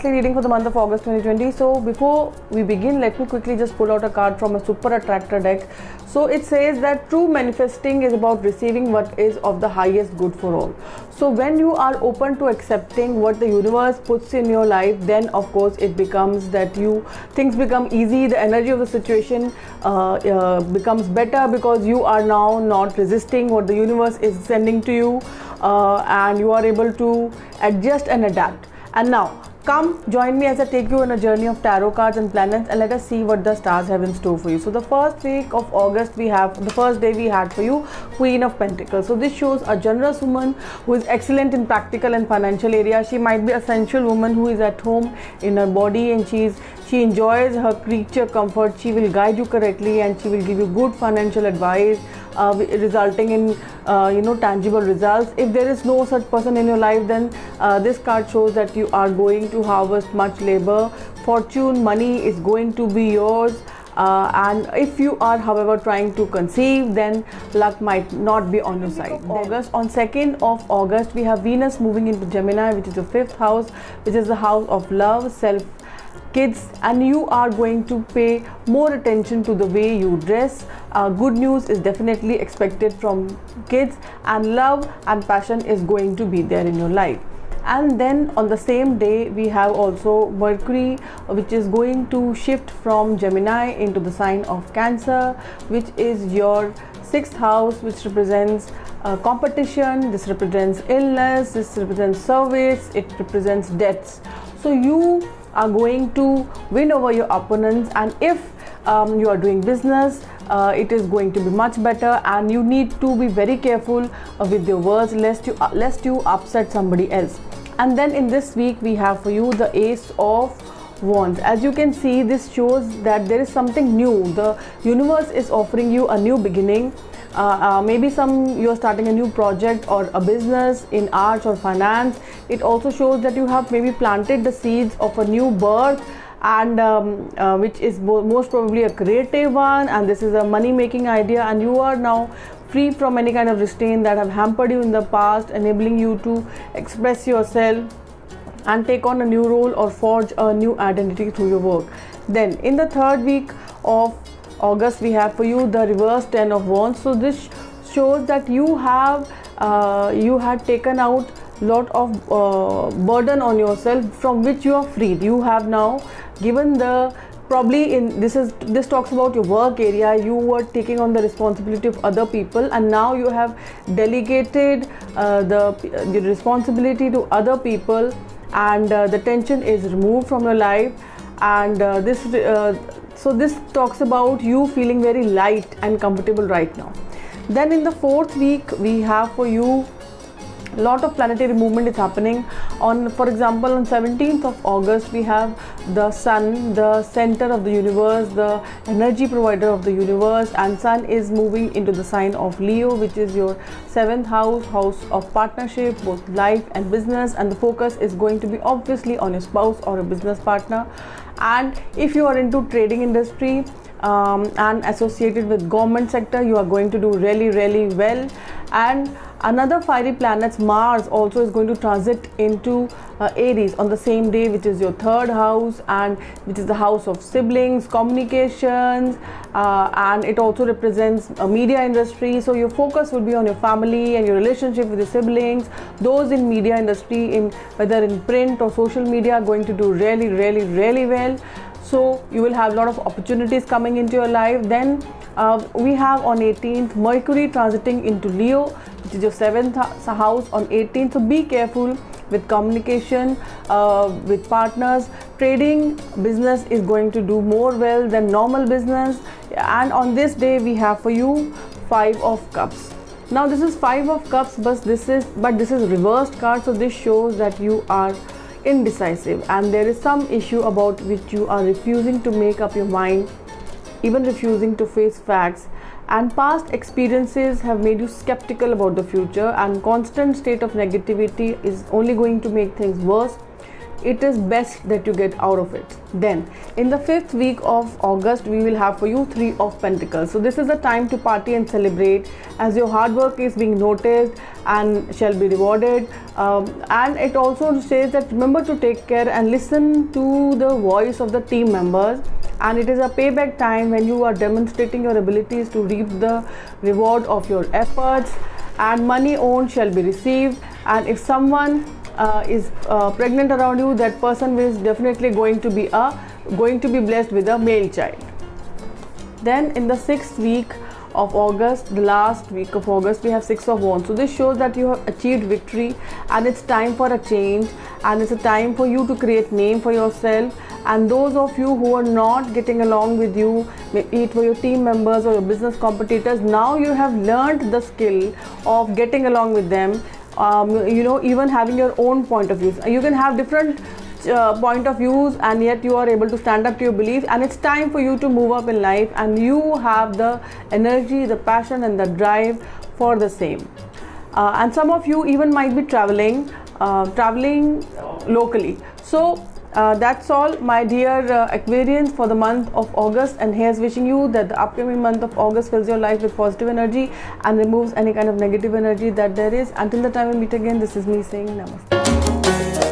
monthly reading for the month of August 2020. So before we begin, let me quickly just pull out a card from a super attractor deck. So it says that true manifesting is about receiving what is of the highest good for all. So when you are open to accepting what the universe puts in your life, then of course it becomes that things become easy, the energy of the situation becomes better, because you are now not resisting what the universe is sending to you, and you are able to adjust and adapt. And now come join me as I take you on a journey of tarot cards and planets, and let us see what the stars have in store for you. So the first week of August, the first day we had for you Queen of Pentacles. So this shows a generous woman who is excellent in practical and financial area. She might be a sensual woman who is at home in her body, and she enjoys her creature comfort. She will guide you correctly, and she will give you good financial advice, resulting in tangible results. If there is no such person in your life, then this card shows that you are going to harvest much labor. Fortune, money is going to be yours. And if you are, however, trying to conceive, then luck might not be on your side. On 2nd of August, we have Venus moving into Gemini, which is the 5th house, which is the house of love, self, kids, and you are going to pay more attention to the way you dress. Good news is definitely expected from kids, and love and passion is going to be there in your life. And then on the same day, we have also Mercury, which is going to shift from Gemini into the sign of Cancer, which is your 6th house, which represents competition. This represents illness, this represents service, it represents debts. So you are going to win over your opponents, and if you are doing business, it is going to be much better, and you need to be very careful with your words lest you upset somebody else. And then in this week we have for you the Ace of Wands. As you can see, this shows that there is something new. The universe is offering you a new beginning. Maybe you're starting a new project or a business in arts or finance. It also shows that you have maybe planted the seeds of a new birth, and which is most probably a creative one, and this is a money making idea, and you are now free from any kind of restraint that have hampered you in the past, enabling you to express yourself and take on a new role or forge a new identity through your work. Then in the 3rd week of August, we have for you the reverse 10 of Wands. So this shows that you had taken out lot of burden on yourself, from which you are freed. You have now given this talks about your work area. You were taking on the responsibility of other people, and now you have delegated the responsibility to other people, and the tension is removed from your life. And so this talks about you feeling very light and comfortable right now. Then in the 4th week, we have for you lot of planetary movement is happening. For example, on 17th of August, we have the Sun, the center of the universe, the energy provider of the universe, and Sun is moving into the sign of Leo, which is your 7th house of partnership, both life and business, and the focus is going to be obviously on your spouse or a business partner. And if you are into trading industry and associated with government sector, you are going to do really, really well. And another fiery planet, Mars, also is going to transit into Aries on the same day, which is your 3rd house, and which is the house of siblings, communications, and it also represents a media industry. So your focus will be on your family and your relationship with your siblings. Those in media industry, whether in print or social media, are going to do really, really, really well. So you will have a lot of opportunities coming into your life. Then we have on 18th Mercury transiting into Leo, which is your 7th house on 18th. So be careful with communication with partners. Trading business is going to do more well than normal business. And on this day we have for you 5 of Cups. Now this is 5 of Cups, but this is reversed card. So this shows that you are indecisive, and there is some issue about which you are refusing to make up your mind, even refusing to face facts, and past experiences have made you skeptical about the future, and constant state of negativity is only going to make things worse. it is best that you get out of it. Then in the 5th week of August, we will have for you 3 of Pentacles. So this is a time to party and celebrate, as your hard work is being noticed and shall be rewarded. And it also says that remember to take care and listen to the voice of the team members, and it is a payback time when you are demonstrating your abilities to reap the reward of your efforts, and money owned shall be received. And if someone is pregnant around you, that person is definitely going to be blessed with a male child. Then in the 6th week of August, the last week of August, we have 6 of Wands. So this shows that you have achieved victory, and it's time for a change, and it's a time for you to create name for yourself. And those of you who are not getting along with you, maybe it were your team members or your business competitors, now you have learned the skill of getting along with them. Even having your own point of views. You can have different point of views, and yet you are able to stand up to your beliefs, and it's time for you to move up in life, and you have the energy, the passion and the drive for the same. And some of you even might be traveling locally. So that's all, my dear Aquarians, for the month of August. And here's wishing you that the upcoming month of August fills your life with positive energy and removes any kind of negative energy that there is. Until the time we meet again, this is me saying namaste.